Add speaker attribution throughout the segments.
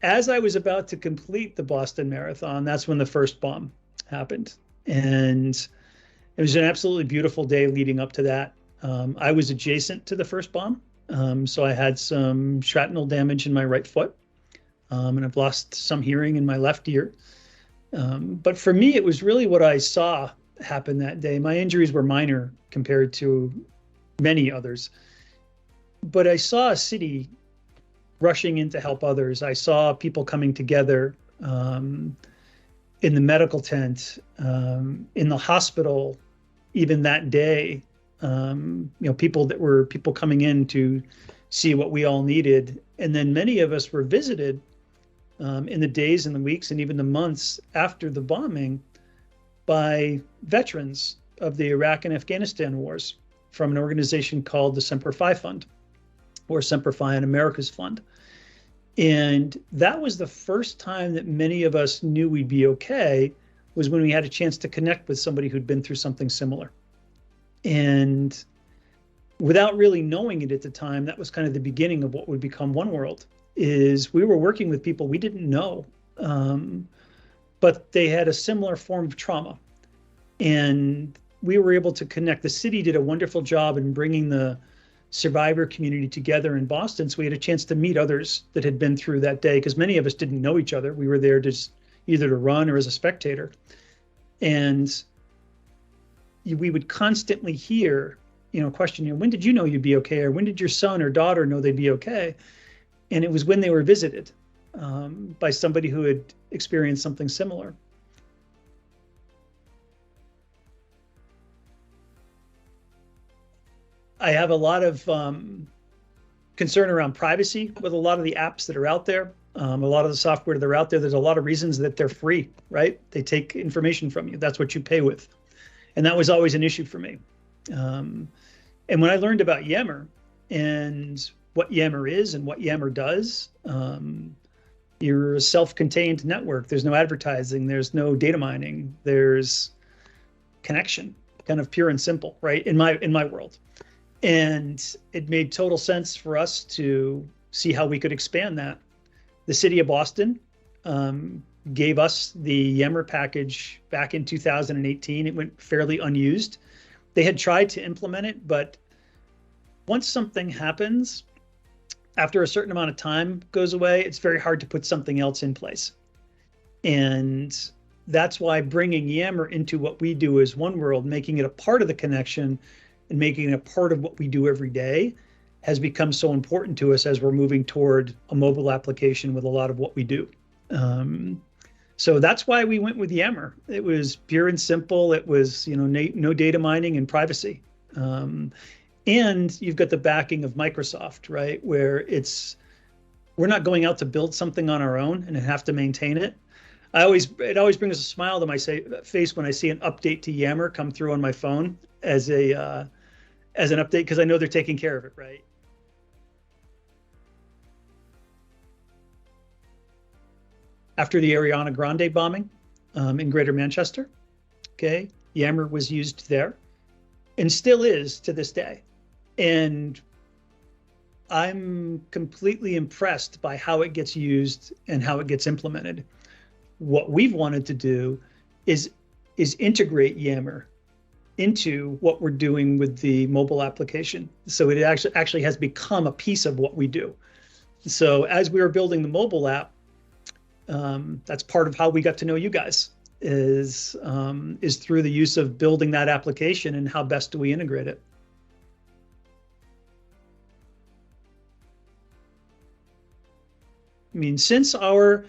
Speaker 1: as I was about to complete the Boston Marathon, that's when the first bomb happened. And it was an absolutely beautiful day leading up to that. I was adjacent to the first bomb. So I had some shrapnel damage in my right foot, and I've lost some hearing in my left ear. But for me, it was really what I saw happen that day. My injuries were minor compared to many others, but I saw a city rushing in to help others. I saw people coming together in the medical tent, in the hospital, even that day. People coming in to see what we all needed, and then many of us were visited in the days and the weeks and even the months after the bombing by veterans of the Iraq and Afghanistan wars from an organization called the Semper Fi Fund, or Semper Fi and America's Fund. And that was the first time that many of us knew we'd be okay, was when we had a chance to connect with somebody who'd been through something similar. And without really knowing it at the time, that was kind of the beginning of what would become One World, is we were working with people we didn't know, but they had a similar form of trauma. And we were able to connect. The city did a wonderful job in bringing the survivor community together in Boston. So we had a chance to meet others that had been through that day, because many of us didn't know each other. We were there just either to run or as a spectator. And we would constantly hear, question, when did you know you'd be okay? Or when did your son or daughter know they'd be okay? And it was when they were visited by somebody who had experienced something similar. I have a lot of concern around privacy with a lot of the apps that are out there. A lot of the software that are out there, there's a lot of reasons that they're free, right? They take information from you. That's what you pay with. And that was always an issue for me. And when I learned about Yammer and what Yammer is and what Yammer does, you're a self-contained network. There's no advertising. There's no data mining. There's connection, kind of pure and simple, right? In my world. And it made total sense for us to see how we could expand that. The city of Boston gave us the Yammer package back in 2018. It went fairly unused. They had tried to implement it, but once something happens, after a certain amount of time goes away, it's very hard to put something else in place. And that's why bringing Yammer into what we do as One World, making it a part of the connection and making it a part of what we do every day, has become so important to us as we're moving toward a mobile application with a lot of what we do. So that's why we went with Yammer. It was pure and simple. It was, no data mining and privacy. And you've got the backing of Microsoft, right? Where we're not going out to build something on our own and have to maintain it. It always brings a smile to my face when I see an update to Yammer come through on my phone as an update, because I know they're taking care of it, right? After the Ariana Grande bombing in Greater Manchester, okay, Yammer was used there and still is to this day. And I'm completely impressed by how it gets used and how it gets implemented. What we've wanted to do is integrate Yammer into what we're doing with the mobile application. So it actually has become a piece of what we do. So as we were building the mobile app, that's part of how we got to know you guys, is through the use of building that application and how best do we integrate it. I mean, since our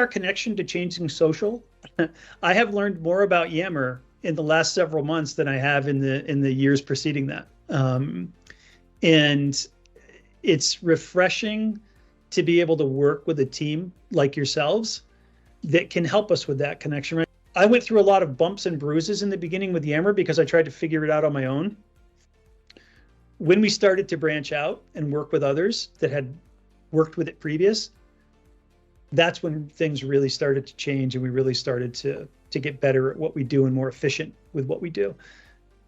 Speaker 1: connection to Changing Social, I have learned more about Yammer in the last several months than I have in the years preceding that. And it's refreshing to be able to work with a team like yourselves that can help us with that connection. Right? I went through a lot of bumps and bruises in the beginning with Yammer because I tried to figure it out on my own. When we started to branch out and work with others that had worked with it previous, that's when things really started to change and we really started to get better at what we do and more efficient with what we do.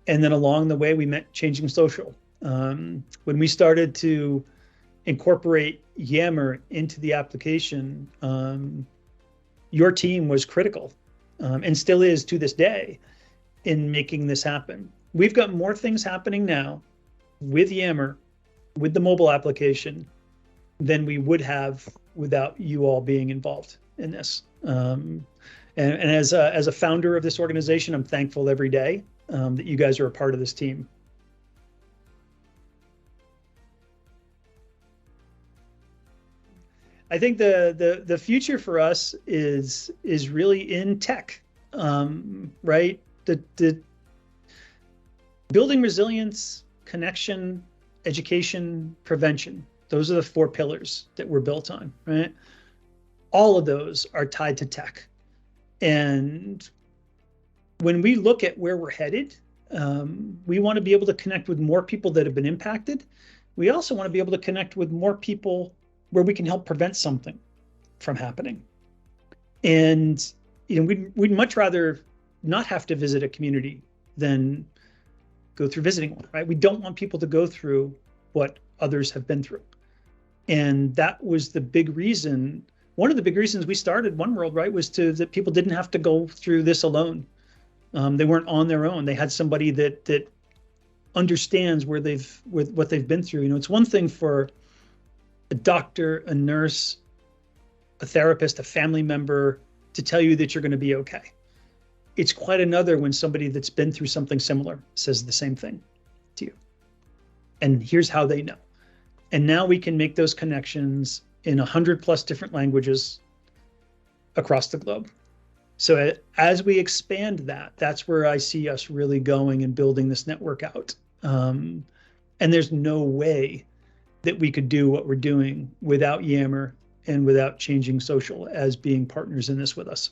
Speaker 1: And then along the way, we met Changing Social. When we started to incorporate Yammer into the application, your team was critical, and still is to this day, in making this happen. We've got more things happening now with Yammer, with the mobile application, than we would have without you all being involved in this. And as a founder of this organization, I'm thankful every day that you guys are a part of this team. I think the future for us is really in tech, right? The building resilience, connection, education, prevention. Those are the 4 pillars that we're built on, right? All of those are tied to tech. And when we look at where we're headed, we want to be able to connect with more people that have been impacted. We also want to be able to connect with more people where we can help prevent something from happening. And we'd much rather not have to visit a community than go through visiting one, right? We don't want people to go through what others have been through. And that was the big reason. One of the big reasons we started One World, right, was that people didn't have to go through this alone. They weren't on their own. They had somebody that understands what they've been through. It's one thing for a doctor, a nurse, a therapist, a family member to tell you that you're going to be okay. It's quite another when somebody that's been through something similar says the same thing to you. And here's how they know. And now we can make those connections in 100+ different languages across the globe. So as we expand that, that's where I see us really going and building this network out. And there's no way that we could do what we're doing without Yammer and without Changing Social as being partners in this with us.